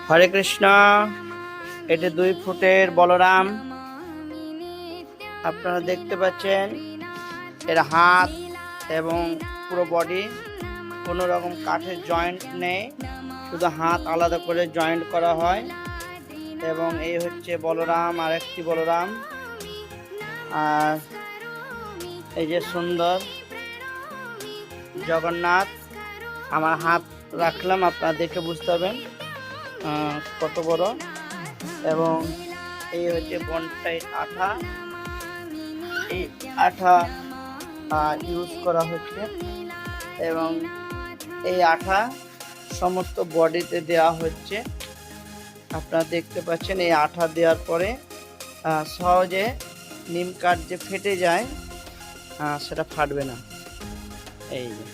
হরে কৃষ্ণ। এটি 2 ফুটের বলরাম। আপনারা দেখতে পাচ্ছেন এর হাত এবং পুরো বডি কোনো রকম কাঠের জয়েন্ট নেই, শুধু হাত আলাদা করে জয়েন্ট করা হয়। এবং এই হচ্ছে বলরাম, আর একটি বলরাম। আর এই যে সুন্দর জগন্নাথ। আমার হাত রাখলাম, আপনারা দেখে বুঝতে পারবেন কত বড়। এবং এই হচ্ছে বনটাইট আঠা, এই আঠা ইউজ করা হচ্ছে। এবং এই আঠা সমস্ত বডিতে দেওয়া হচ্ছে। আপনারা দেখতে পাচ্ছেন এই আঠা দেওয়ার পরে সহজে নিম কাঠ যে ফেটে যায় সেটা ফাটবে না। এই যে